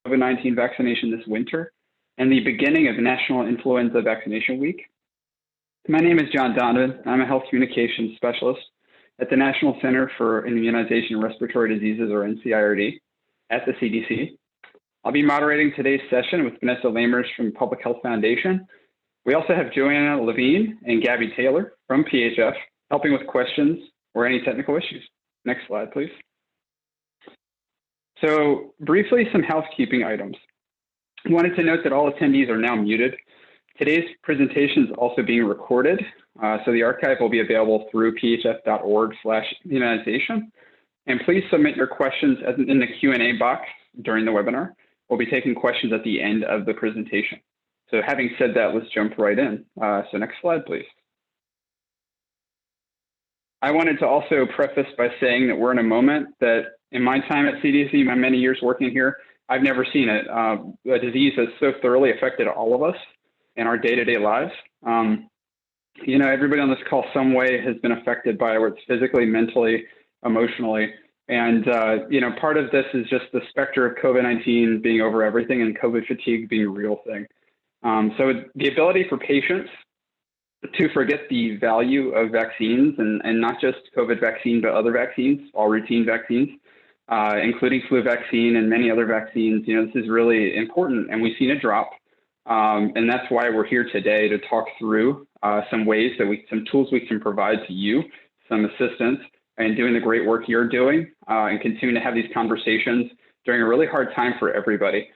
COVID-19 vaccination this winter and the beginning of National Influenza Vaccination Week. My name is John Donovan. I'm a health communications specialist at the National Center for Immunization and Respiratory Diseases, or NCIRD, at the CDC. I'll be moderating today's session with Vanessa Lamers from Public Health Foundation. We also have Joanna Levine and Gabby Taylor from PHF helping with questions or any technical issues. Next slide, please. So briefly, some housekeeping items. I wanted to note that all attendees are now muted. Today's presentation is also being recorded, so the archive will be available through phf.org/immunization. And please submit your questions in the Q&A box during the webinar. We'll be taking questions at the end of the presentation. So having said that, let's jump right in. So next slide, please. I wanted to also preface by saying that we're in a moment that in my time at CDC, my many years working here, I've never seen it. A disease that's so thoroughly affected all of us in our day-to-day lives. You know, everybody on this call some way has been affected by it, whether it's physically, mentally, emotionally. And, you know, part of this is just the specter of COVID-19 being over everything and COVID fatigue being a real thing. So the ability for patients to forget the value of vaccines and not just COVID vaccine, but other vaccines, all routine vaccines, including flu vaccine and many other vaccines, you know, this is really important, and we've seen a drop. And that's why we're here today to talk through some ways that some tools we can provide to you, some assistance in doing the great work you're doing and continue to have these conversations during a really hard time for everybody.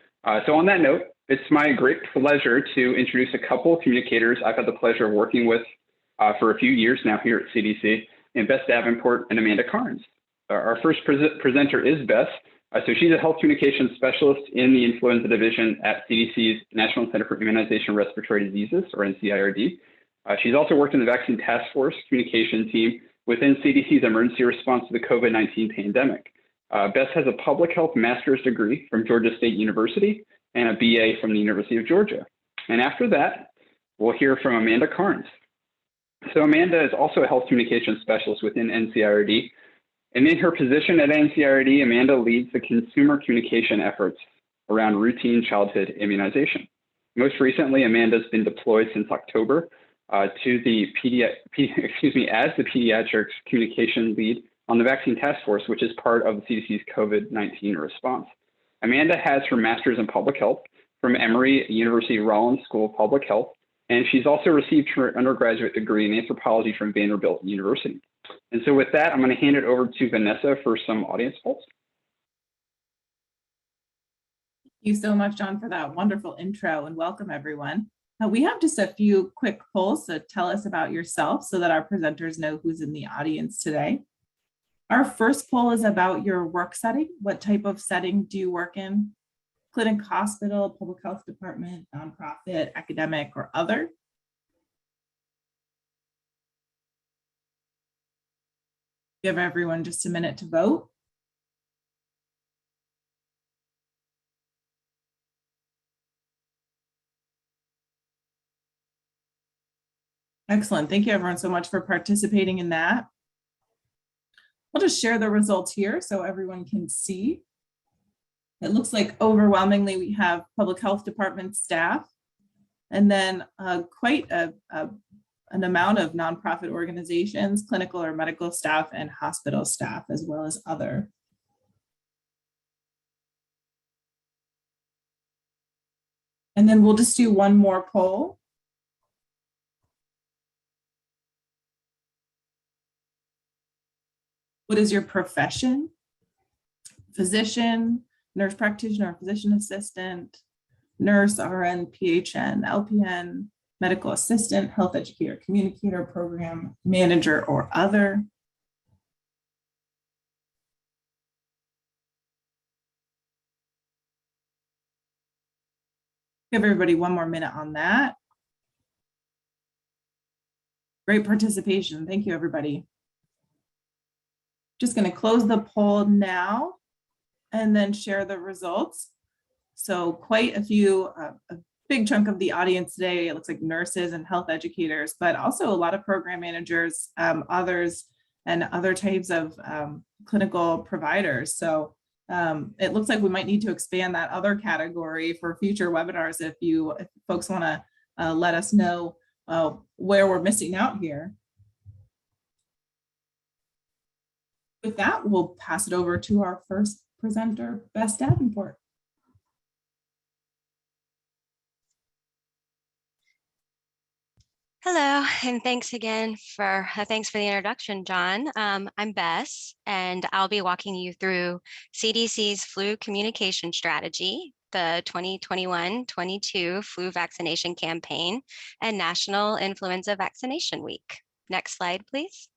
So on that note, it's my great pleasure to introduce a couple of communicators I've had the pleasure of working with for a few years now here at CDC, and Beth Davenport and Amanda Carnes. Our first presenter is Beth. So she's a health communications specialist in the influenza division at CDC's National Center for Immunization and Respiratory Diseases, or NCIRD. She's also worked in the Vaccine Task Force communication team within CDC's emergency response to the COVID-19 pandemic. Beth has a public health master's degree from Georgia State University and a BA from the University of Georgia. And after that, we'll hear from Amanda Carnes. So Amanda is also a health communications specialist within NCIRD. And in her position at NCIRD, Amanda leads the consumer communication efforts around routine childhood immunization. Most recently, Amanda's been deployed since October to the as the pediatrics communication lead on the Vaccine Task Force, which is part of the CDC's COVID-19 response. Amanda has her master's in public health from Emory University Rollins School of Public Health, and she's also received her undergraduate degree in anthropology from Vanderbilt University. And so with that, I'm going to hand it over to Vanessa for some audience polls. Thank you so much, John, for that wonderful intro, and welcome everyone. We have just a few quick polls, so tell us about yourself so that our presenters know who's in the audience today. Our first poll is about your work setting. What type of setting do you work in? Clinic, hospital, public health department, nonprofit, academic, or other? Give everyone just a minute to vote. Excellent. Thank you everyone so much for participating in that. I'll just share the results here so everyone can see. It looks like overwhelmingly we have public health department staff, and then quite an amount of nonprofit organizations, clinical or medical staff, and hospital staff, as well as other. And then we'll just do one more poll. What is your profession? Physician, nurse practitioner, physician assistant, nurse, RN, PHN, LPN, medical assistant, health educator, communicator, program manager, or other. Give everybody one more minute on that. Great participation. Thank you, everybody. Just going to close the poll now and then share the results. So quite a few, a big chunk of the audience today, it looks like nurses and health educators, but also a lot of program managers, others, and other types of clinical providers. So It looks like we might need to expand that other category for future webinars if folks want to let us know where we're missing out here. With that, we'll pass it over to our first presenter, Beth Davenport. Hello, and thanks for the introduction, John. I'm Bess, and I'll be walking you through CDC's flu communication strategy, the 2021-22 flu vaccination campaign, and National Influenza Vaccination Week. Next slide, please.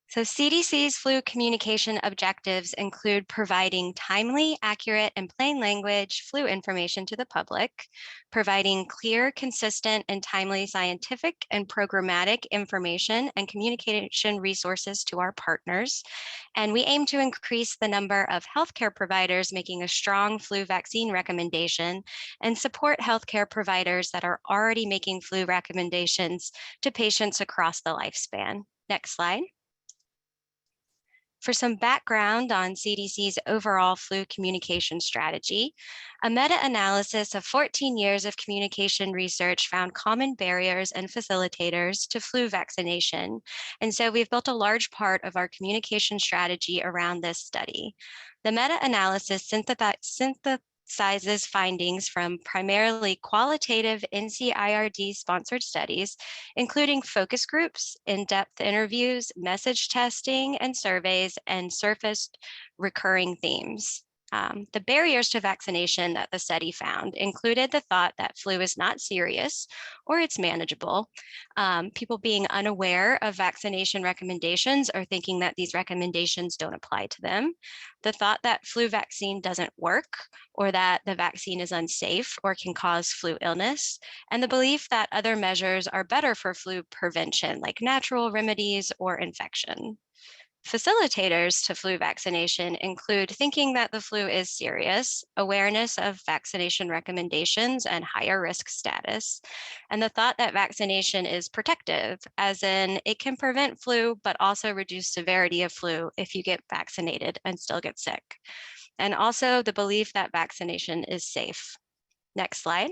So CDC's flu communication objectives include providing timely, accurate, and plain language flu information to the public, providing clear, consistent, and timely scientific and programmatic information and communication resources to our partners. And we aim to increase the number of healthcare providers making a strong flu vaccine recommendation and support healthcare providers that are already making flu recommendations to patients across the lifespan. Next slide. For some background on CDC's overall flu communication strategy, a meta-analysis of 14 years of communication research found common barriers and facilitators to flu vaccination. And so we've built a large part of our communication strategy around this study. The meta-analysis synthesizes findings from primarily qualitative NCIRD sponsored studies, including focus groups, in-depth interviews, message testing, and surveys, and surfaced recurring themes. The barriers to vaccination that the study found included the thought that flu is not serious or it's manageable, people being unaware of vaccination recommendations or thinking that these recommendations don't apply to them, the thought that flu vaccine doesn't work or that the vaccine is unsafe or can cause flu illness, and the belief that other measures are better for flu prevention, like natural remedies or infection. Facilitators to flu vaccination include thinking that the flu is serious, awareness of vaccination recommendations and higher risk status, and the thought that vaccination is protective, as in it can prevent flu, but also reduce severity of flu if you get vaccinated and still get sick. And also the belief that vaccination is safe. Next slide.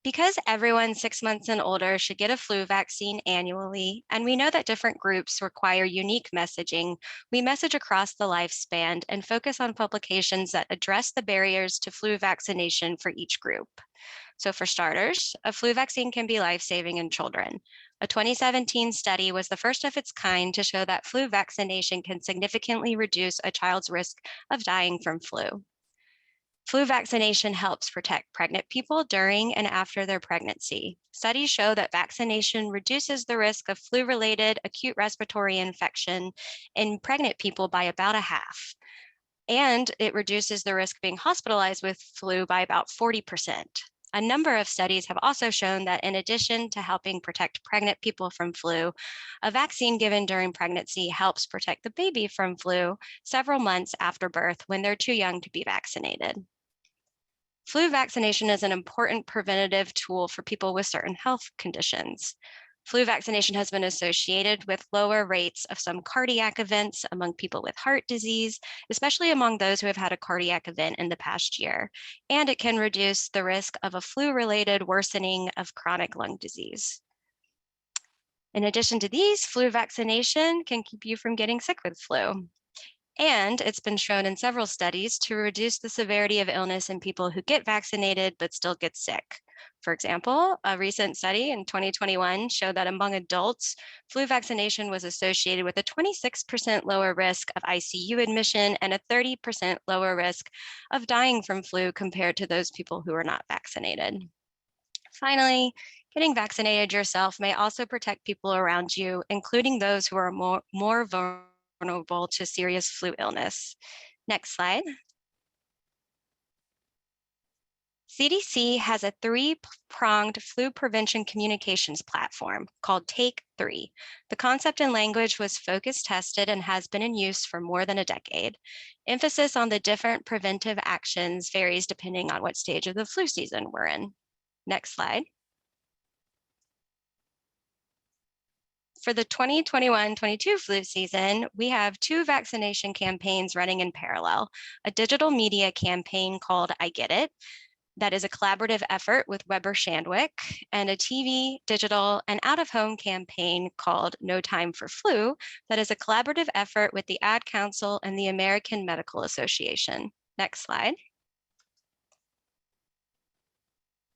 Because everyone 6 months and older should get a flu vaccine annually, and we know that different groups require unique messaging, we message across the lifespan and focus on publications that address the barriers to flu vaccination for each group. So for starters, a flu vaccine can be life-saving in children. A 2017 study was the first of its kind to show that flu vaccination can significantly reduce a child's risk of dying from flu. Flu vaccination helps protect pregnant people during and after their pregnancy. Studies show that vaccination reduces the risk of flu-related acute respiratory infection in pregnant people by about a half. And it reduces the risk of being hospitalized with flu by about 40%. A number of studies have also shown that in addition to helping protect pregnant people from flu, a vaccine given during pregnancy helps protect the baby from flu several months after birth when they're too young to be vaccinated. Flu vaccination is an important preventative tool for people with certain health conditions. Flu vaccination has been associated with lower rates of some cardiac events among people with heart disease, especially among those who have had a cardiac event in the past year. And it can reduce the risk of a flu-related worsening of chronic lung disease. In addition to these, flu vaccination can keep you from getting sick with flu. And it's been shown in several studies to reduce the severity of illness in people who get vaccinated but still get sick. For example, a recent study in 2021 showed that among adults, flu vaccination was associated with a 26% lower risk of ICU admission and a 30% lower risk of dying from flu compared to those people who are not vaccinated. Finally, getting vaccinated yourself may also protect people around you, including those who are more vulnerable to serious flu illness. Next slide. CDC has a three-pronged flu prevention communications platform called Take 3. The concept and language was focus tested and has been in use for more than a decade. Emphasis on the different preventive actions varies depending on what stage of the flu season we're in. Next slide. For the 2021-22 flu season, we have 2 vaccination campaigns running in parallel, a digital media campaign called I Get It, that is a collaborative effort with Weber Shandwick, and a TV, digital, and out-of-home campaign called No Time for Flu, that is a collaborative effort with the Ad Council and the American Medical Association. Next slide.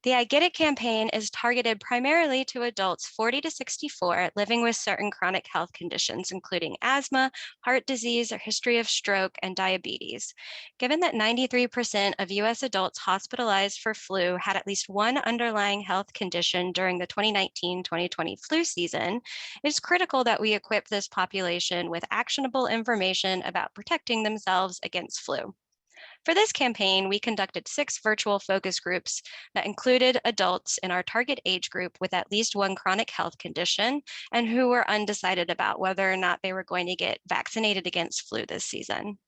The I Get It campaign is targeted primarily to adults 40 to 64 living with certain chronic health conditions, including asthma, heart disease, or history of stroke, and diabetes. Given that 93% of US adults hospitalized for flu had at least one underlying health condition during the 2019-2020 flu season, it's critical that we equip this population with actionable information about protecting themselves against flu. For this campaign, we conducted 6 virtual focus groups that included adults in our target age group with at least one chronic health condition and who were undecided about whether or not they were going to get vaccinated against flu this season.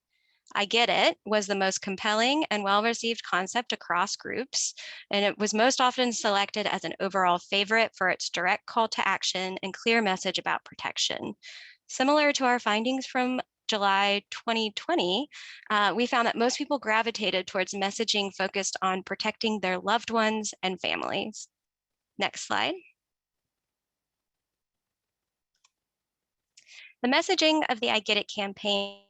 I Get It was the most compelling and well-received concept across groups, and it was most often selected as an overall favorite for its direct call to action and clear message about protection. Similar to our findings from July 2020, we found that most people gravitated towards messaging focused on protecting their loved ones and families. Next slide. The messaging of the I Get It campaign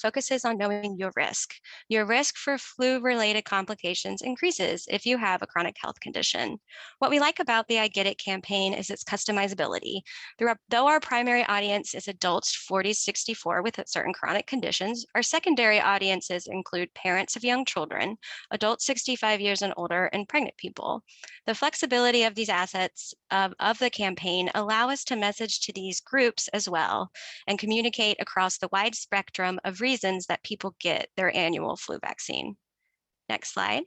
focuses on knowing your risk. Your risk for flu-related complications increases if you have a chronic health condition. What we like about the I Get It campaign is its customizability. Though our primary audience is adults 40 to 64 with certain chronic conditions, our secondary audiences include parents of young children, adults 65 years and older, and pregnant people. The flexibility of these assets of the campaign allow us to message to these groups as well and communicate across the wide spectrum of reasons that people get their annual flu vaccine. Next slide.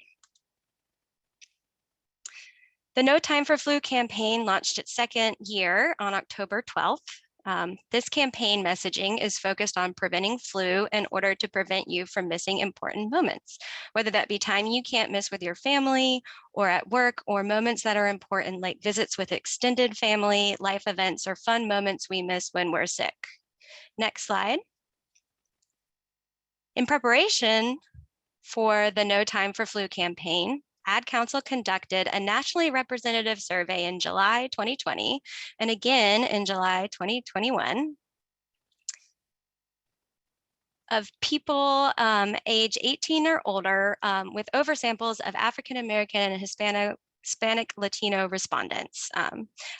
The No Time for Flu campaign launched its second year on October 12th. This campaign messaging is focused on preventing flu in order to prevent you from missing important moments, whether that be time you can't miss with your family or at work, or moments that are important like visits with extended family, life events, or fun moments we miss when we're sick. Next slide. In preparation for the No Time for Flu campaign, Ad Council conducted a nationally representative survey in July 2020 and again in July 2021 of people age 18 or older with oversamples of African American and Hispanic Latino respondents,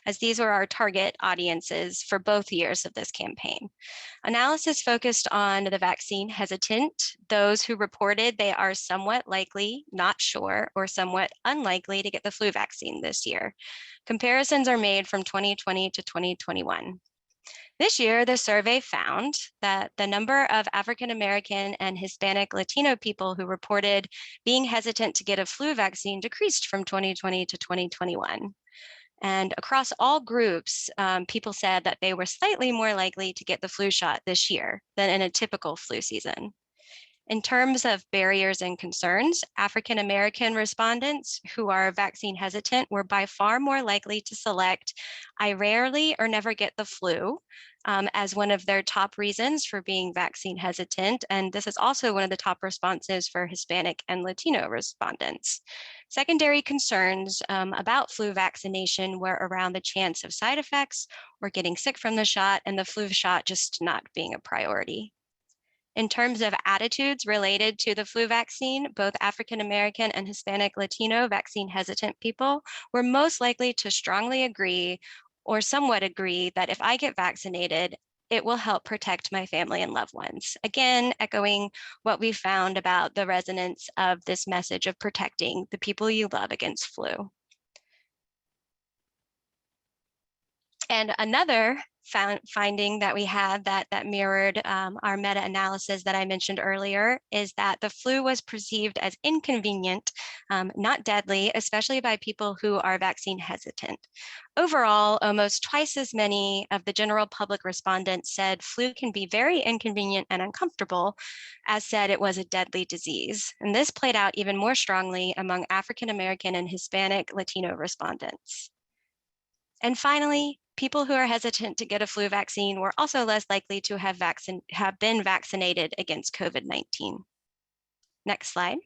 as these were our target audiences for both years of this campaign. Analysis focused on the vaccine hesitant, those who reported they are somewhat likely, not sure, or somewhat unlikely to get the flu vaccine this year. Comparisons are made from 2020 to 2021. This year, the survey found that the number of African American and Hispanic Latino people who reported being hesitant to get a flu vaccine decreased from 2020 to 2021. And across all groups, people said that they were slightly more likely to get the flu shot this year than in a typical flu season. In terms of barriers and concerns, African American respondents who are vaccine hesitant were by far more likely to select "I rarely or never get the flu" as one of their top reasons for being vaccine hesitant. And this is also one of the top responses for Hispanic and Latino respondents. Secondary concerns about flu vaccination were around the chance of side effects or getting sick from the shot, and the flu shot just not being a priority. In terms of attitudes related to the flu vaccine, both African American and Hispanic Latino vaccine hesitant people were most likely to strongly agree or somewhat agree that if I get vaccinated, it will help protect my family and loved ones. Again, echoing what we found about the resonance of this message of protecting the people you love against flu. And another finding that we had that mirrored our meta-analysis that I mentioned earlier is that the flu was perceived as inconvenient, not deadly, especially by people who are vaccine hesitant. Overall, almost twice as many of the general public respondents said flu can be very inconvenient and uncomfortable as said it was a deadly disease. And this played out even more strongly among African American and Hispanic Latino respondents. And finally, people who are hesitant to get a flu vaccine were also less likely to have been vaccinated against COVID-19. Next slide.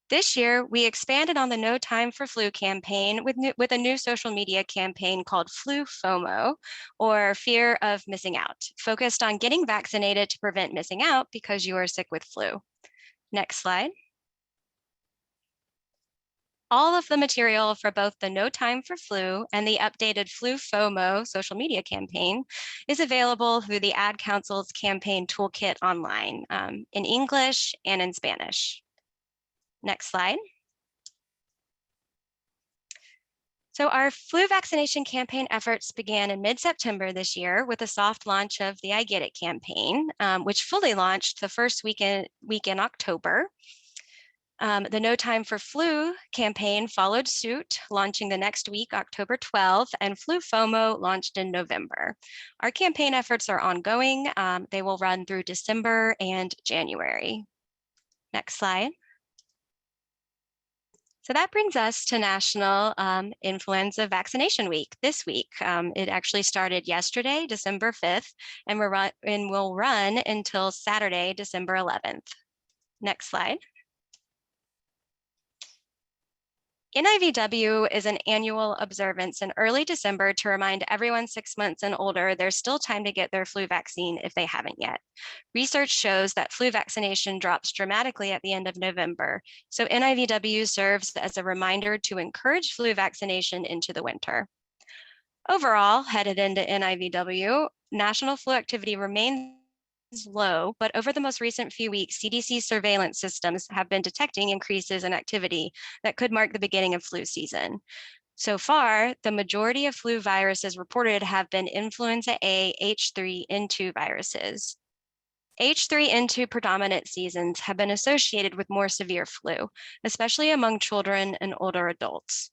This year, we expanded on the No Time for Flu campaign with a new social media campaign called Flu FOMO, or Fear of Missing Out, focused on getting vaccinated to prevent missing out because you are sick with flu. Next slide. All of the material for both the No Time for Flu and the updated Flu FOMO social media campaign is available through the Ad Council's campaign toolkit online in English and in Spanish. Next slide. So our flu vaccination campaign efforts began in mid-September this year with a soft launch of the I Get It campaign, which fully launched the first week in October. The No Time for Flu campaign followed suit, launching the next week, October 12th, and Flu FOMO launched in November. Our campaign efforts are ongoing. They will run through December and January. Next slide. So that brings us to National Influenza Vaccination Week this week. It actually started yesterday, December 5th, and will run until Saturday, December 11th. Next slide. NIVW is an annual observance in early December to remind everyone 6 months and older there's still time to get their flu vaccine if they haven't yet. Research shows that flu vaccination drops dramatically at the end of November, so NIVW serves as a reminder to encourage flu vaccination into the winter. Overall, headed into NIVW, national flu activity remains low, but over the most recent few weeks, CDC surveillance systems have been detecting increases in activity that could mark the beginning of flu season. So far, the majority of flu viruses reported have been influenza A H3N2 viruses. H3N2 predominant seasons have been associated with more severe flu, especially among children and older adults.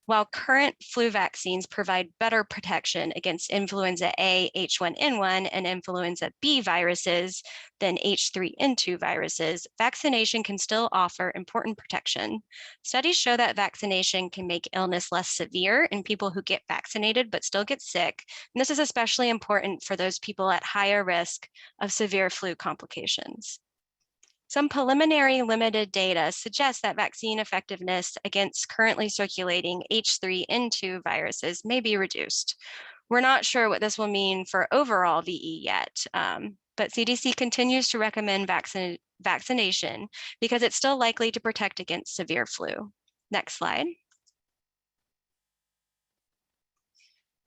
While current flu vaccines provide better protection against influenza A H1N1 and influenza B viruses than H3N2 viruses, vaccination can still offer important protection. Studies show that vaccination can make illness less severe in people who get vaccinated but still get sick. And this is especially important for those people at higher risk of severe flu complications. Some preliminary limited data suggests that vaccine effectiveness against currently circulating H3N2 viruses may be reduced. We're not sure what this will mean for overall VE yet, but CDC continues to recommend vaccination because it's still likely to protect against severe flu. Next slide.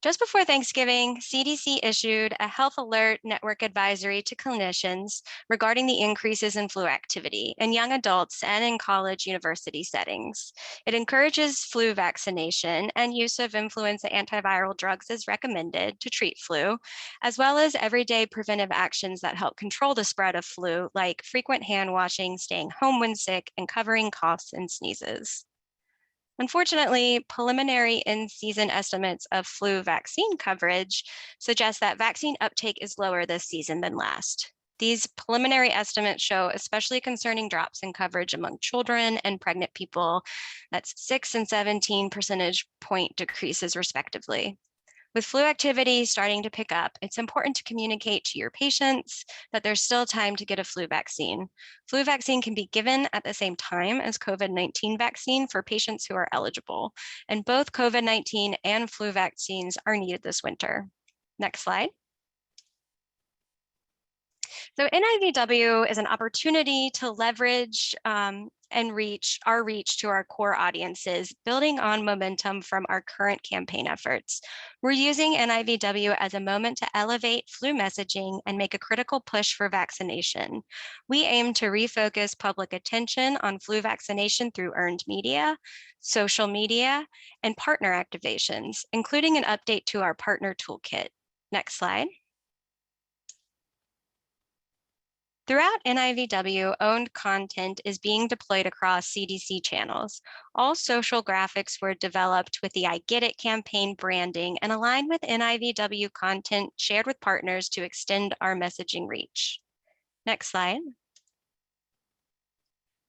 Just before Thanksgiving, CDC issued a health alert network advisory to clinicians regarding the increases in flu activity in young adults and in college university settings. It encourages flu vaccination and use of influenza antiviral drugs as recommended to treat flu, as well as everyday preventive actions that help control the spread of flu, like frequent hand washing, staying home when sick, and covering coughs and sneezes. Unfortunately, preliminary in-season estimates of flu vaccine coverage suggest that vaccine uptake is lower this season than last. These preliminary estimates show especially concerning drops in coverage among children and pregnant people. That's 6 and 17 percentage point decreases respectively. With flu activity starting to pick up, it's important to communicate to your patients that there's still time to get a flu vaccine. Flu vaccine can be given at the same time as COVID-19 vaccine for patients who are eligible, and both COVID-19 and flu vaccines are needed this winter. Next slide. So NIVW is an opportunity to leverage and reach to our core audiences, building on momentum from our current campaign efforts. We're using NIVW as a moment to elevate flu messaging and make a critical push for vaccination. We aim to refocus public attention on flu vaccination through earned media, social media, and partner activations, including an update to our partner toolkit. Next slide. Throughout NIVW, owned content is being deployed across CDC channels. All social graphics were developed with the I Get It campaign branding and aligned with NIVW content shared with partners to extend our messaging reach. Next slide.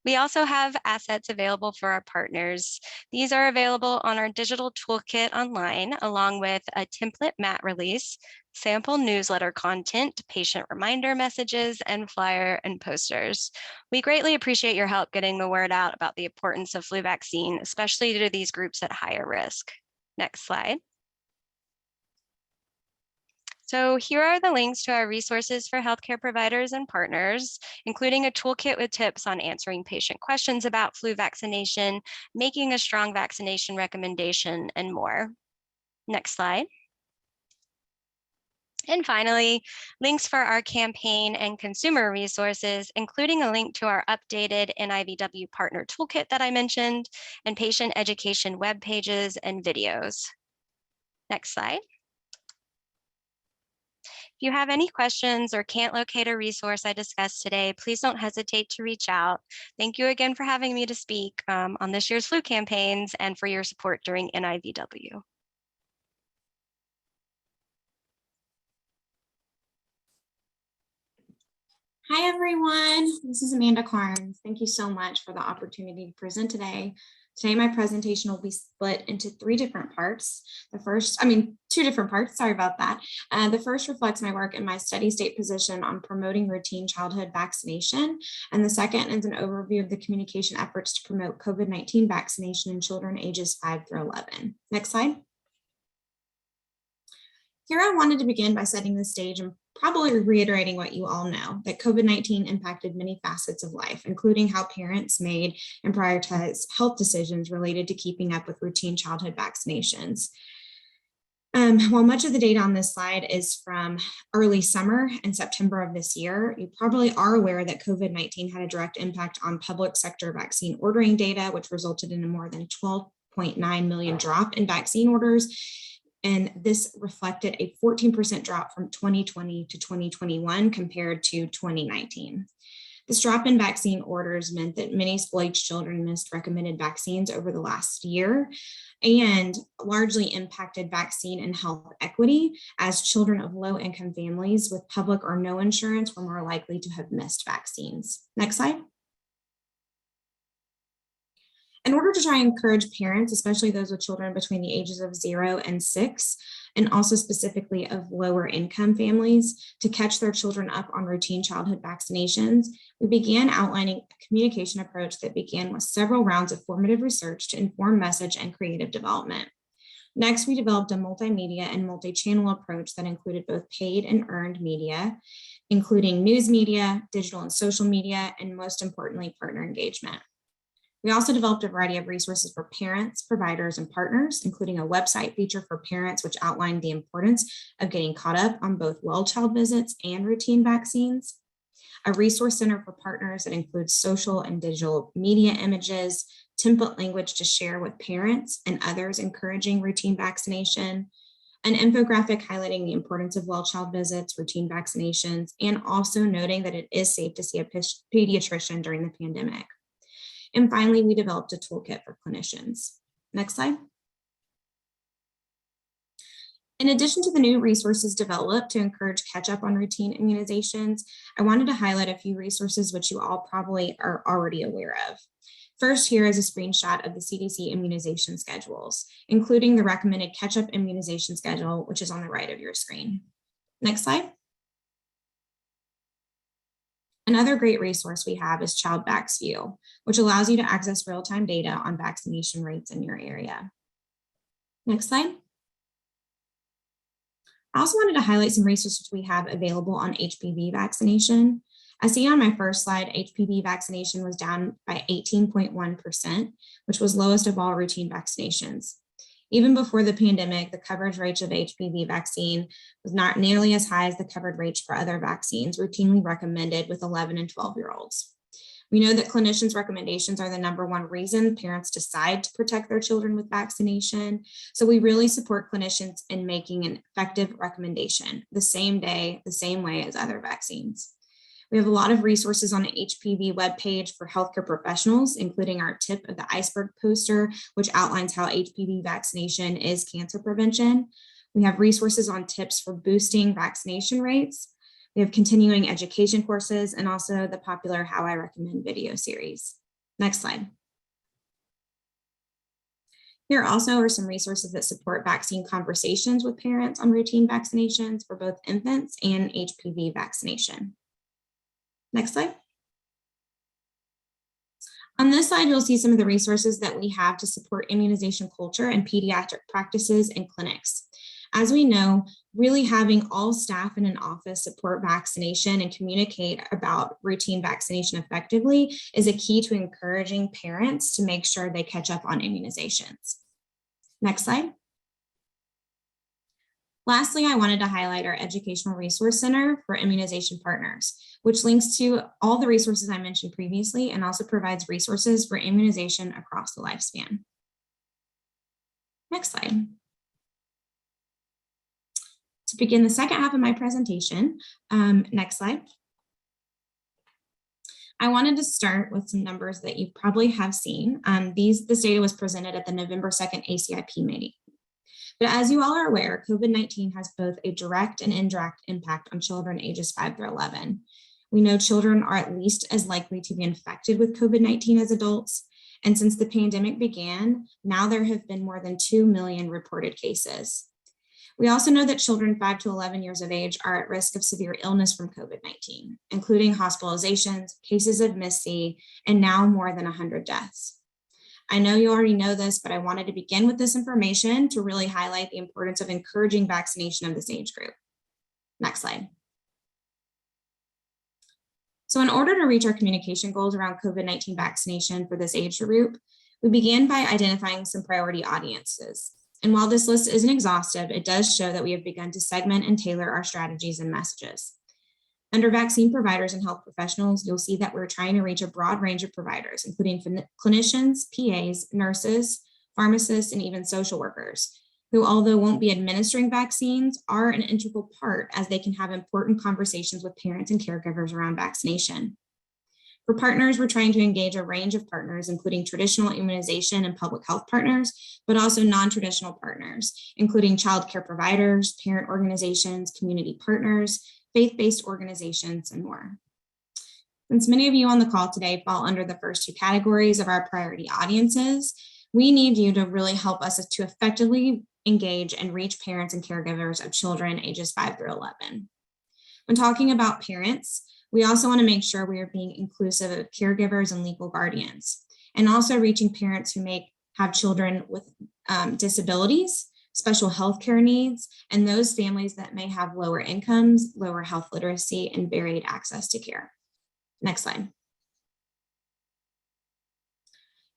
We also have assets available for our partners. These are available on our digital toolkit online, along with a template mat release, sample newsletter content, patient reminder messages, and flyer and posters. We greatly appreciate your help getting the word out about the importance of flu vaccine, especially to these groups at higher risk. Next slide. So here are the links to our resources for healthcare providers and partners, including a toolkit with tips on answering patient questions about flu vaccination, making a strong vaccination recommendation, and more. Next slide. And finally, links for our campaign and consumer resources, including a link to our updated NIVW partner toolkit that I mentioned, and patient education web pages and videos. Next slide. If you have any questions or can't locate a resource I discussed today, please don't hesitate to reach out. Thank you again for having me to speak on this year's flu campaigns and for your support during NIVW. Hi, everyone. This is Amanda Carnes. Thank you so much for the opportunity to present today. Today, my presentation will be split into two different parts. Sorry about that. The first reflects my work in my steady state position on promoting routine childhood vaccination. And the second is an overview of the communication efforts to promote COVID-19 vaccination in children ages 5 through 11. Next slide. Here I wanted to begin by setting the stage and probably reiterating what you all know, that COVID-19 impacted many facets of life, including how parents made and prioritized health decisions related to keeping up with routine childhood vaccinations. While much of the data on this slide is from early summer and September of this year, you probably are aware that COVID-19 had a direct impact on public sector vaccine ordering data, which resulted in a more than 12.9 million drop in vaccine orders. And this reflected a 14% drop from 2020 to 2021 compared to 2019. This drop in vaccine orders meant that many school-age children missed recommended vaccines over the last year and largely impacted vaccine and health equity, as children of low-income families with public or no insurance were more likely to have missed vaccines. Next slide. In order to try and encourage parents, especially those with children between the ages of 0 and 6, and also specifically of lower income families, to catch their children up on routine childhood vaccinations, we began outlining a communication approach that began with several rounds of formative research to inform message and creative development. Next, we developed a multimedia and multi-channel approach that included both paid and earned media, including news media, digital and social media, and most importantly, partner engagement. We also developed a variety of resources for parents, providers, and partners, including a website feature for parents, which outlined the importance of getting caught up on both well-child visits and routine vaccines, a resource center for partners that includes social and digital media images, template language to share with parents and others encouraging routine vaccination, an infographic highlighting the importance of well-child visits, routine vaccinations, and also noting that it is safe to see a pediatrician during the pandemic. And finally, we developed a toolkit for clinicians. Next slide. In addition to the new resources developed to encourage catch up on routine immunizations, I wanted to highlight a few resources which you all probably are already aware of. First, here is a screenshot of the CDC immunization schedules, including the recommended catch-up immunization schedule, which is on the right of your screen. Next slide. Another great resource we have is ChildVaxView, which allows you to access real-time data on vaccination rates in your area. Next slide. I also wanted to highlight some resources we have available on HPV vaccination. As seen on my first slide, HPV vaccination was down by 18.1%, which was lowest of all routine vaccinations. Even before the pandemic, the coverage rate of HPV vaccine was not nearly as high as the covered rate for other vaccines routinely recommended with 11 and 12-year-olds. We know that clinicians' recommendations are the #1 reason parents decide to protect their children with vaccination. So we really support clinicians in making an effective recommendation the same day, the same way as other vaccines. We have a lot of resources on the HPV webpage for healthcare professionals, including our Tip of the Iceberg poster, which outlines how HPV vaccination is cancer prevention. We have resources on tips for boosting vaccination rates. We have continuing education courses and also the popular How I Recommend video series. Next slide. Here also are some resources that support vaccine conversations with parents on routine vaccinations for both infants and HPV vaccination. Next slide. On this slide, you'll see some of the resources that we have to support immunization culture and pediatric practices and clinics. As we know, really having all staff in an office support vaccination and communicate about routine vaccination effectively is a key to encouraging parents to make sure they catch up on immunizations. Next slide. Lastly, I wanted to highlight our Educational Resource Center for Immunization Partners, which links to all the resources I mentioned previously and also provides resources for immunization across the lifespan. Next slide. To begin the second half of my presentation, next slide. I wanted to start with some numbers that you probably have seen. This data was presented at the November 2nd ACIP meeting. But as you all are aware, COVID-19 has both a direct and indirect impact on children ages 5 through 11. We know children are at least as likely to be infected with COVID-19 as adults. And since the pandemic began, now there have been more than 2 million reported cases. We also know that children 5 to 11 years of age are at risk of severe illness from COVID-19, including hospitalizations, cases of MIS-C, and now more than 100 deaths. I know you already know this, but I wanted to begin with this information to really highlight the importance of encouraging vaccination of this age group. Next slide. So in order to reach our communication goals around COVID-19 vaccination for this age group, we began by identifying some priority audiences. And while this list isn't exhaustive, it does show that we have begun to segment and tailor our strategies and messages. Under vaccine providers and health professionals, you'll see that we're trying to reach a broad range of providers, including clinicians, PAs, nurses, pharmacists, and even social workers, who, although won't be administering vaccines, are an integral part as they can have important conversations with parents and caregivers around vaccination. For partners, we're trying to engage a range of partners, including traditional immunization and public health partners, but also non-traditional partners, including childcare providers, parent organizations, community partners, faith-based organizations, and more. Since many of you on the call today fall under the first two categories of our priority audiences, we need you to really help us to effectively engage and reach parents and caregivers of children ages 5 through 11. When talking about parents, we also want to make sure we are being inclusive of caregivers and legal guardians, and also reaching parents who may have children with disabilities, special healthcare needs, and those families that may have lower incomes, lower health literacy, and varied access to care. Next slide.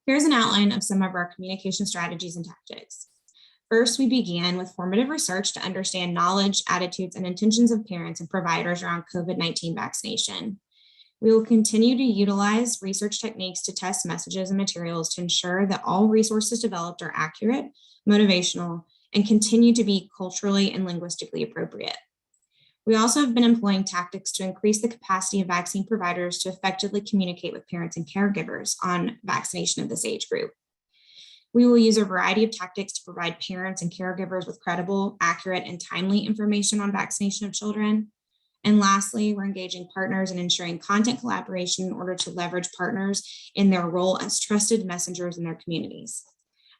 Here's an outline of some of our communication strategies and tactics. First, we began with formative research to understand knowledge, attitudes, and intentions of parents and providers around COVID-19 vaccination. We will continue to utilize research techniques to test messages and materials to ensure that all resources developed are accurate, motivational, and continue to be culturally and linguistically appropriate. We also have been employing tactics to increase the capacity of vaccine providers to effectively communicate with parents and caregivers on vaccination of this age group. We will use a variety of tactics to provide parents and caregivers with credible, accurate, and timely information on vaccination of children. And lastly, we're engaging partners and ensuring content collaboration in order to leverage partners in their role as trusted messengers in their communities.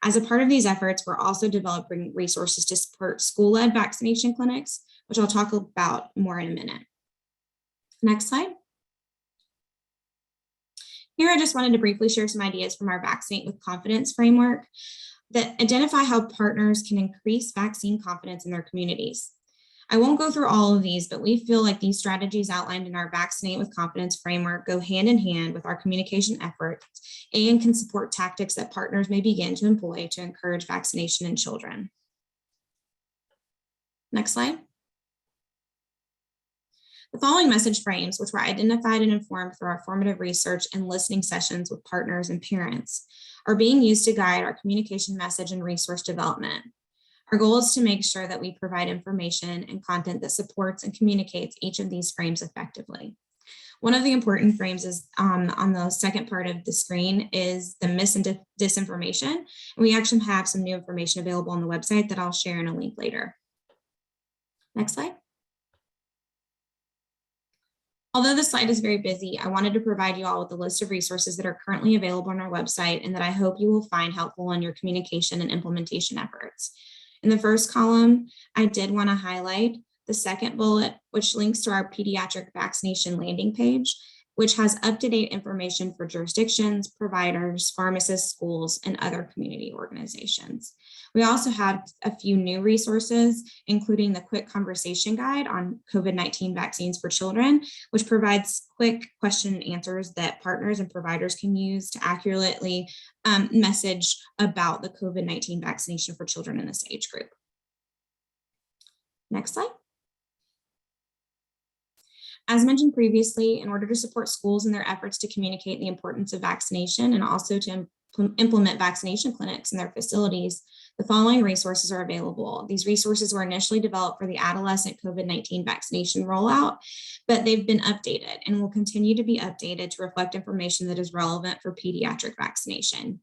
As a part of these efforts, we're also developing resources to support school-led vaccination clinics, which I'll talk about more in a minute. Next slide. Here, I just wanted to briefly share some ideas from our Vaccinate with Confidence framework that identify how partners can increase vaccine confidence in their communities. I won't go through all of these, but we feel like these strategies outlined in our Vaccinate with Confidence framework go hand in hand with our communication efforts and can support tactics that partners may begin to employ to encourage vaccination in children. Next slide. The following message frames, which were identified and informed through our formative research and listening sessions with partners and parents, are being used to guide our communication message and resource development. Our goal is to make sure that we provide information and content that supports and communicates each of these frames effectively. One of the important frames is on the second part of the screen is the mis and disinformation. And we actually have some new information available on the website that I'll share in a link later. Next slide. Although the slide is very busy, I wanted to provide you all with a list of resources that are currently available on our website and that I hope you will find helpful in your communication and implementation efforts. In the first column, I did want to highlight the second bullet, which links to our pediatric vaccination landing page, which has up-to-date information for jurisdictions, providers, pharmacists, schools, and other community organizations. We also have a few new resources, including the quick conversation guide on COVID-19 vaccines for children, which provides quick question and answers that partners and providers can use to accurately message about the COVID-19 vaccination for children in this age group. Next slide. As mentioned previously, in order to support schools in their efforts to communicate the importance of vaccination and also to implement vaccination clinics in their facilities, the following resources are available. These resources were initially developed for the adolescent COVID-19 vaccination rollout, but they've been updated and will continue to be updated to reflect information that is relevant for pediatric vaccination.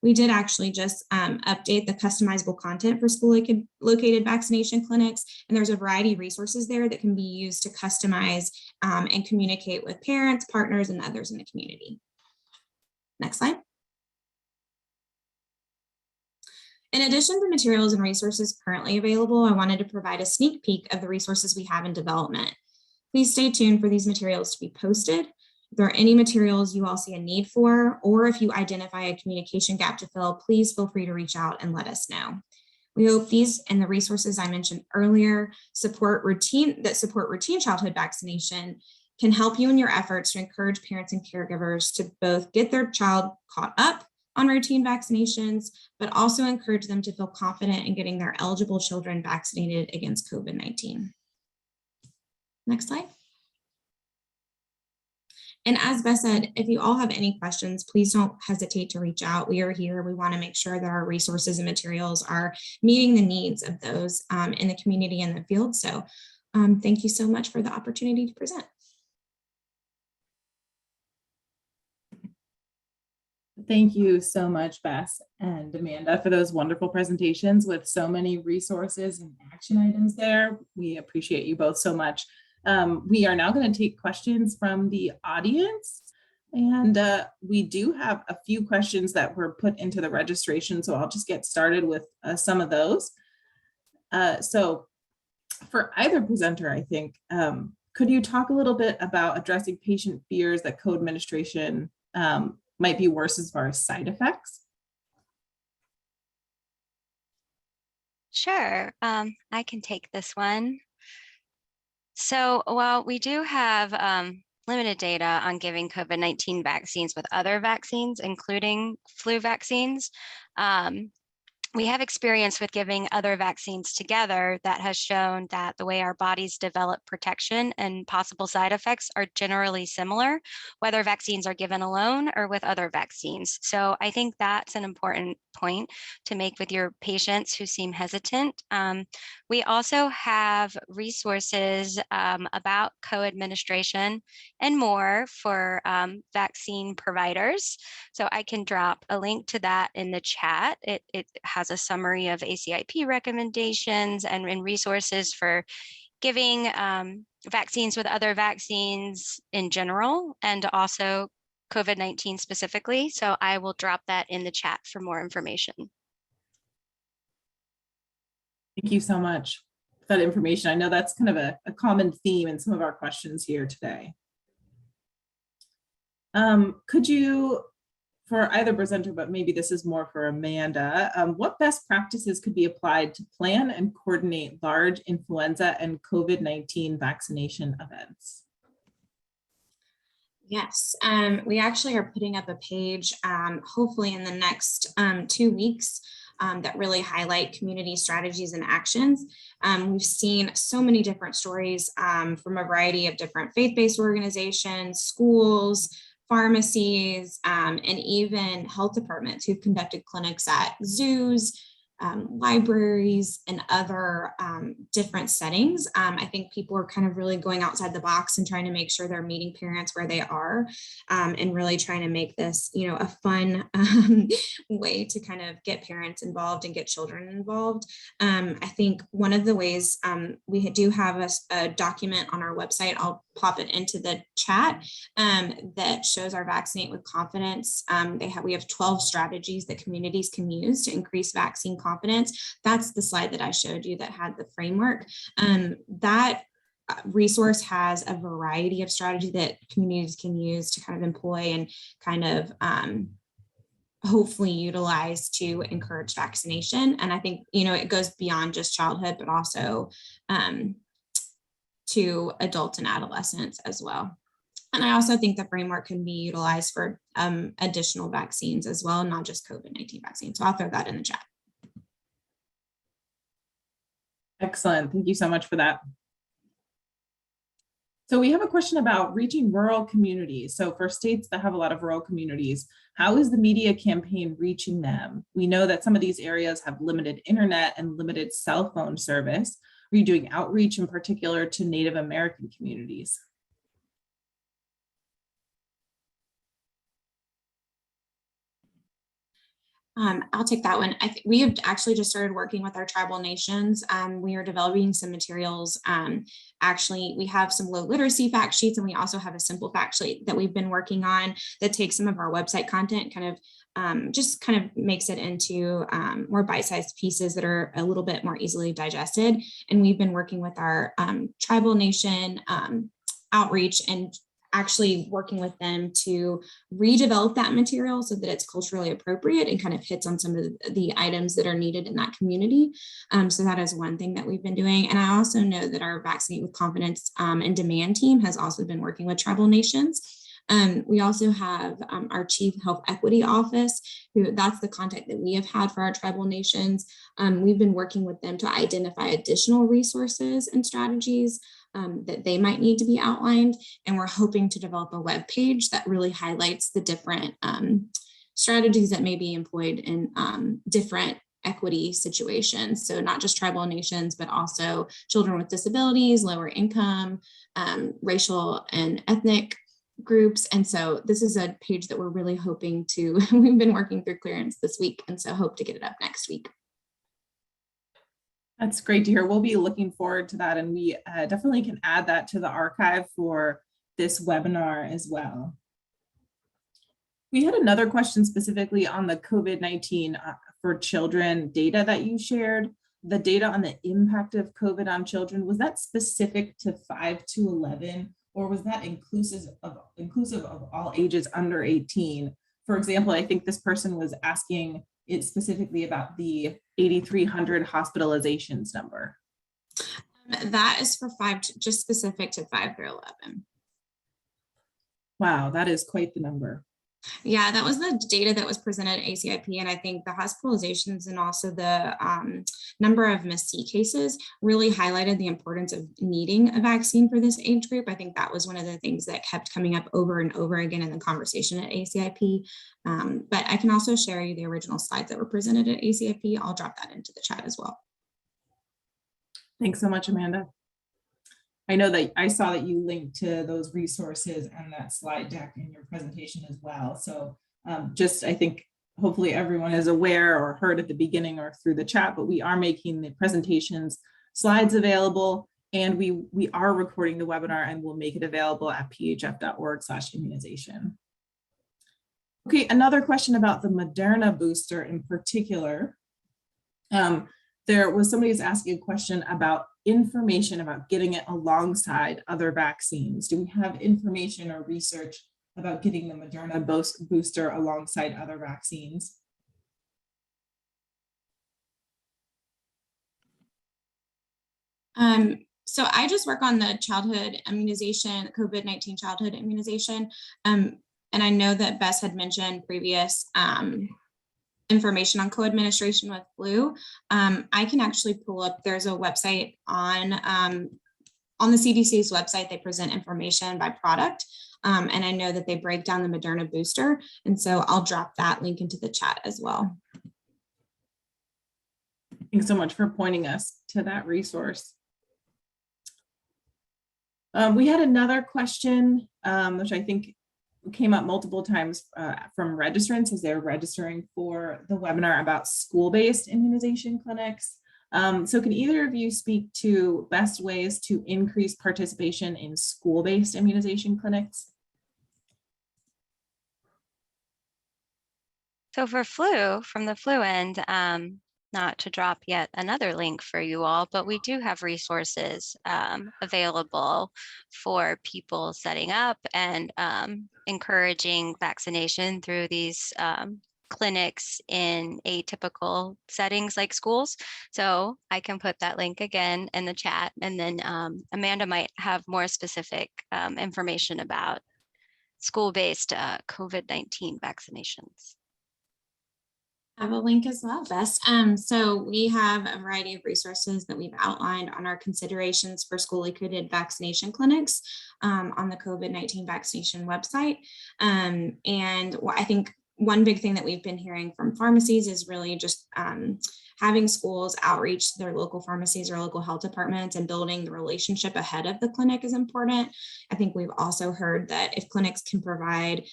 We did actually just update the customizable content for school-located vaccination clinics, and there's a variety of resources there that can be used to customize and communicate with parents, partners, and others in the community. Next slide. In addition to materials and resources currently available, I wanted to provide a sneak peek of the resources we have in development. Please stay tuned for these materials to be posted. If there are any materials you all see a need for, or if you identify a communication gap to fill, please feel free to reach out and let us know. We hope these and the resources I mentioned earlier support routine childhood vaccination can help you in your efforts to encourage parents and caregivers to both get their child caught up on routine vaccinations, but also encourage them to feel confident in getting their eligible children vaccinated against COVID-19. Next slide. And as Beth said, if you all have any questions, please don't hesitate to reach out. We are here. We want to make sure that our resources and materials are meeting the needs of those in the community and the field. So thank you so much for the opportunity to present. Thank you so much, Beth and Amanda, for those wonderful presentations with so many resources and action items there. We appreciate you both so much. We are now going to take questions from the audience, and we do have a few questions that were put into the registration, so I'll just get started with some of those. So for either presenter, I think, could you talk a little bit about addressing patient fears that co-administration might be worse as far as side effects? Sure, I can take this one. So while we do have limited data on giving COVID-19 vaccines with other vaccines, including flu vaccines, we have experience with giving other vaccines together that has shown that the way our bodies develop protection and possible side effects are generally similar, whether vaccines are given alone or with other vaccines. So I think that's an important point to make with your patients who seem hesitant. We also have resources about co-administration and more for vaccine providers. So I can drop a link to that in the chat. It has a summary of ACIP recommendations and resources for giving vaccines with other vaccines in general, and also COVID-19 specifically. So I will drop that in the chat for more information. Thank you so much for that information. I know that's kind of a common theme in some of our questions here today. Could you, for either presenter, but maybe this is more for Amanda, what best practices could be applied to plan and coordinate large influenza and COVID-19 vaccination events? Yes, we actually are putting up a page, hopefully in the next 2 weeks, that really highlight community strategies and actions. We've seen so many different stories from a variety of different faith-based organizations, schools, pharmacies, and even health departments who've conducted clinics at zoos, libraries, and other different settings. I think people are kind of really going outside the box and trying to make sure they're meeting parents where they are, and really trying to make this, a fun way to kind of get parents involved and get children involved. I think one of the ways we do have a document on our website. I'll pop it into the chat that shows our Vaccinate with Confidence. We have 12 strategies that communities can use to increase vaccine confidence. That's the slide that I showed you that had the framework. That resource has a variety of strategies that communities can use to kind of employ and kind of hopefully utilize to encourage vaccination. And I think, it goes beyond just childhood, but also to adults and adolescents as well. And I also think the framework can be utilized for additional vaccines as well, not just COVID-19 vaccines. So I'll throw that in the chat. Excellent. Thank you so much for that. So we have a question about reaching rural communities. So for states that have a lot of rural communities, how is the media campaign reaching them? We know that some of these areas have limited internet and limited cell phone service. Are you doing outreach in particular to Native American communities? I'll take that one. We have actually just started working with our tribal nations. We are developing some materials. Actually, we have some low literacy fact sheets, and we also have a simple fact sheet that we've been working on that takes some of our website content, just kind of makes it into more bite-sized pieces that are a little bit more easily digested. And we've been working with our tribal nation outreach and actually working with them to redevelop that material so that it's culturally appropriate and kind of hits on some of the items that are needed in that community. So that is one thing that we've been doing. And I also know that our Vaccinate with Confidence and demand team has also been working with tribal nations. We also have our Chief Health Equity Office, that's the contact that we have had for our tribal nations. We've been working with them to identify additional resources and strategies that they might need to be outlined. And we're hoping to develop a web page that really highlights the different strategies that may be employed in different equity situations. So not just tribal nations, but also children with disabilities, lower income, racial and ethnic groups. And so this is a page that we're really hoping to, we've been working through clearance this week, and so hope to get it up next week. That's great to hear. We'll be looking forward to that, and we definitely can add that to the archive for this webinar as well. We had another question specifically on the COVID-19 for children data that you shared. The data on the impact of COVID on children, was that specific to 5 to 11, or was that inclusive of all ages under 18? For example, I think this person was asking it specifically about the 8,300 hospitalizations number. That is for just specific to 5 through 11. Wow, that is quite the number. Yeah, that was the data that was presented at ACIP, and I think the hospitalizations and also the number of missed C cases really highlighted the importance of needing a vaccine for this age group. I think that was one of the things that kept coming up over and over again in the conversation at ACIP. But I can also share you the original slides that were presented at ACIP. I'll drop that into the chat as well. Thanks so much, Amanda. I know that I saw that you linked to those resources and that slide deck in your presentation as well. So I think hopefully everyone is aware or heard at the beginning or through the chat, but we are making the presentations slides available, and we are recording the webinar, and we'll make it available at phf.org/immunization. Okay, another question about the Moderna booster in particular. There was somebody who's asking a question about information about getting it alongside other vaccines. Do we have information or research about getting the Moderna booster alongside other vaccines? So I just work on the childhood immunization, COVID-19 childhood immunization. And I know that Bess had mentioned previous information on co-administration with flu. I can actually pull up, there's a website on the CDC's website, they present information by product. And I know that they break down the Moderna booster. And so I'll drop that link into the chat as well. Thanks so much for pointing us to that resource. We had another question, which I think came up multiple times from registrants as they're registering for the webinar about school-based immunization clinics. So can either of you speak to best ways to increase participation in school-based immunization clinics? So for flu, from the flu end, not to drop yet another link for you all, but we do have resources available for people setting up and encouraging vaccination through these clinics in atypical settings like schools. So I can put that link again in the chat, and then Amanda might have more specific information about school-based COVID-19 vaccinations. I have a link as well, Bess. So we have a variety of resources that we've outlined on our considerations for school-located vaccination clinics on the COVID-19 vaccination website. And I think one big thing that we've been hearing from pharmacies is really just having schools outreach to their local pharmacies or local health departments and building the relationship ahead of the clinic is important. I think we've also heard that if clinics can provide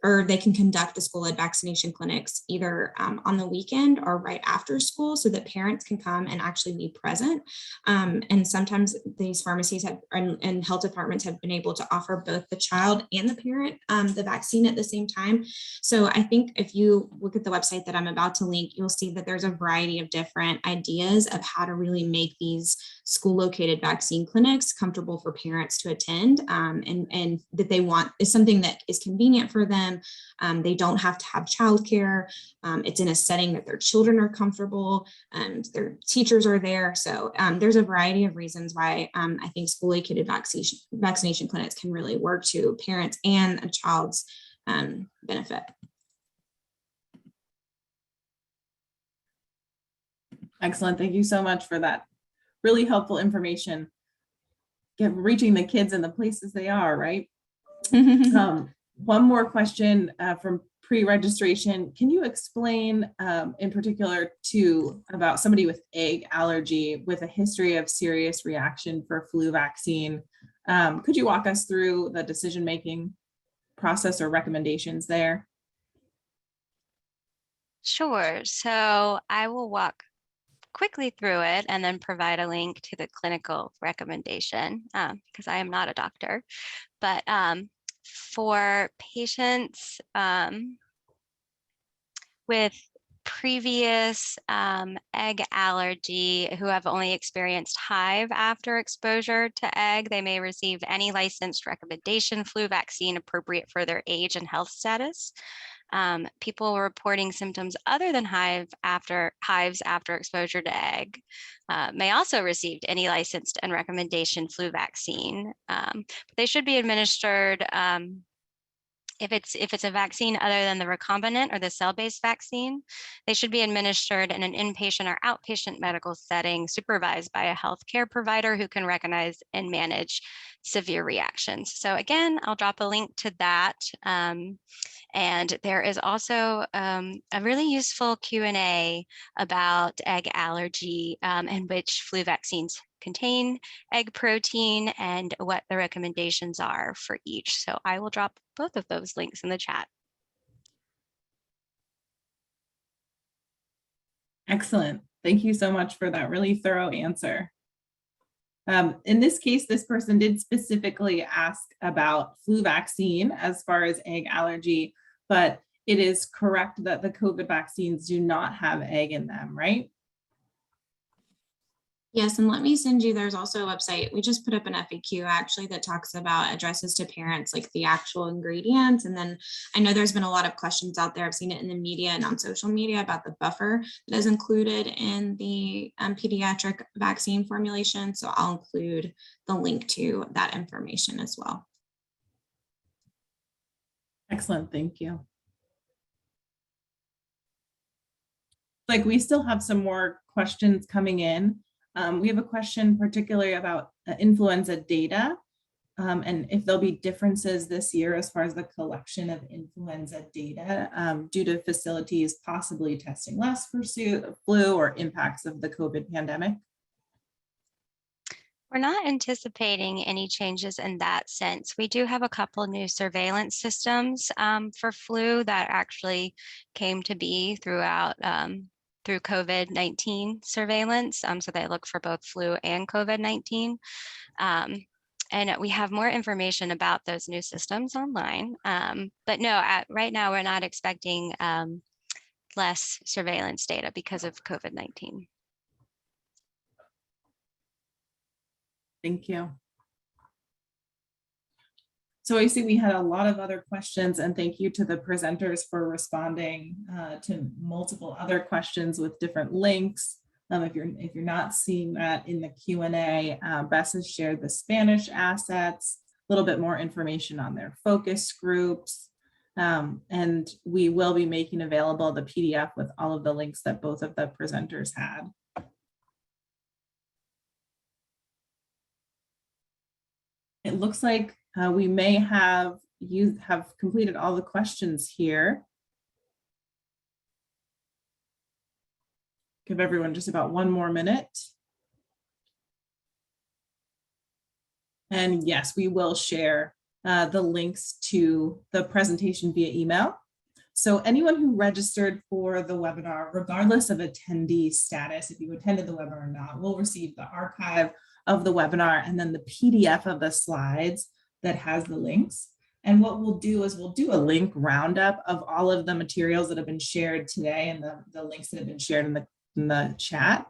or they can conduct the school-led vaccination clinics either on the weekend or right after school so that parents can come and actually be present. And sometimes these pharmacies have and health departments have been able to offer both the child and the parent the vaccine at the same time. So I think if you look at the website that I'm about to link, you'll see that there's a variety of different ideas of how to really make these school-located vaccine clinics comfortable for parents to attend and that they want is something that is convenient for them. They don't have to have childcare. It's in a setting that their children are comfortable and their teachers are there. So there's a variety of reasons why I think school-located vaccination clinics can really work to parents and a child's benefit. Excellent. Thank you so much for that really helpful information. Reaching the kids in the places they are, right? One more question from pre-registration. Can you explain in particular about somebody with egg allergy with a history of serious reaction for flu vaccine? Could you walk us through the decision-making process or recommendations there? Sure. So I will walk quickly through it and then provide a link to the clinical recommendation because I am not a doctor. But for patients with previous egg allergy who have only experienced hive after exposure to egg, they may receive any licensed recommendation flu vaccine appropriate for their age and health status. People reporting symptoms other than hives after exposure to egg may also receive any licensed and recommendation flu vaccine. But they should be administered if it's a vaccine other than the recombinant or the cell-based vaccine, they should be administered in an inpatient or outpatient medical setting supervised by a healthcare provider who can recognize and manage severe reactions. So again, I'll drop a link to that. And there is also a really useful Q&A about egg allergy and which flu vaccines contain egg protein and what the recommendations are for each. So I will drop both of those links in the chat. Excellent. Thank you so much for that really thorough answer. In this case, this person did specifically ask about flu vaccine as far as egg allergy, but it is correct that the COVID vaccines do not have egg in them, right? Yes, and let me send you, there's also a website. We just put up an FAQ actually that talks about addresses to parents, like the actual ingredients. And then I know there's been a lot of questions out there. I've seen it in the media and on social media about the buffer that is included in the pediatric vaccine formulation. So I'll include the link to that information as well. Excellent, thank you. Like we still have some more questions coming in. We have a question particularly about influenza data and if there'll be differences this year as far as the collection of influenza data due to facilities possibly testing less for flu or impacts of the COVID pandemic. We're not anticipating any changes in that sense. We do have a couple new surveillance systems for flu that actually came to be throughout through COVID-19 surveillance. So they look for both flu and COVID-19. And we have more information about those new systems online. But no, right now we're not expecting less surveillance data because of COVID-19. Thank you. So I see we had a lot of other questions, and thank you to the presenters for responding to multiple other questions with different links. If you're not seeing that in the Q&A, Bess has shared the Spanish assets, a little bit more information on their focus groups, and we will be making available the PDF with all of the links that both of the presenters had. It looks like we may have completed all the questions here. Give everyone just about one more minute. And yes, we will share the links to the presentation via email. So anyone who registered for the webinar, regardless of attendee status, if you attended the webinar or not, will receive the archive of the webinar and then the PDF of the slides that has the links. And what we'll do is we'll do a link roundup of all of the materials that have been shared today and the links that have been shared in the chat.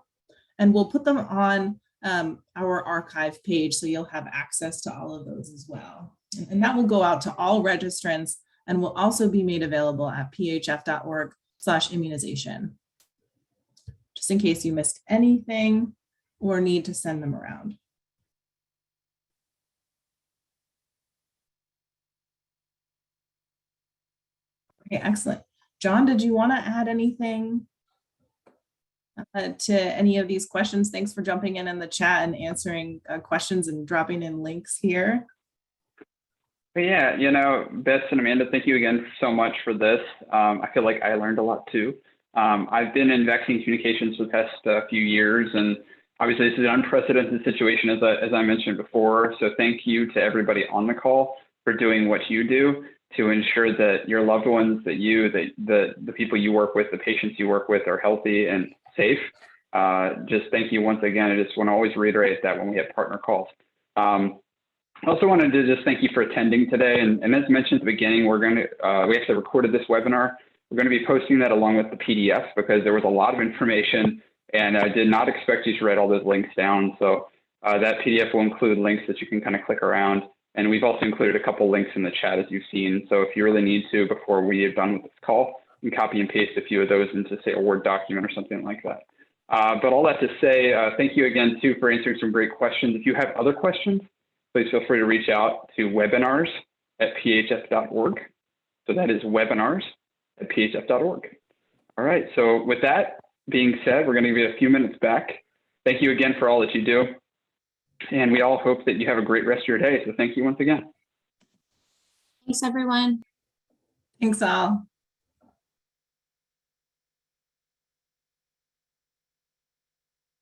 And we'll put them on our archive page, so you'll have access to all of those as well. And that will go out to all registrants and will also be made available at phf.org/immunization, just in case you missed anything or need to send them around. Okay, excellent. John, did you want to add anything to any of these questions? Thanks for jumping in the chat and answering questions and dropping in links here. Yeah, you know, Bess and Amanda, thank you again so much for this. I feel like I learned a lot too. I've been in vaccine communications for the past few years, and obviously this is an unprecedented situation, as I mentioned before. So thank you to everybody on the call for doing what you do to ensure that your loved ones, that the people you work with, the patients you work with are healthy and safe. Just thank you once again. I just want to always reiterate that when we have partner calls. I also wanted to just thank you for attending today. And as mentioned at the beginning, we actually recorded this webinar. We're going to be posting that along with the PDF because there was a lot of information and I did not expect you to write all those links down. So that PDF will include links that you can kind of click around. And we've also included a couple links in the chat, as you've seen. So if you really need to, before we are done with this call, you can copy and paste a few of those into, say, a Word document or something like that. But all that to say, thank you again, too, for answering some great questions. If you have other questions, please feel free to reach out to webinars@phf.org. So that is webinars@phf.org. All right, so with that being said, we're going to give you a few minutes back. Thank you again for all that you do. And we all hope that you have a great rest of your day. So thank you once again. Thanks, everyone. Thanks all.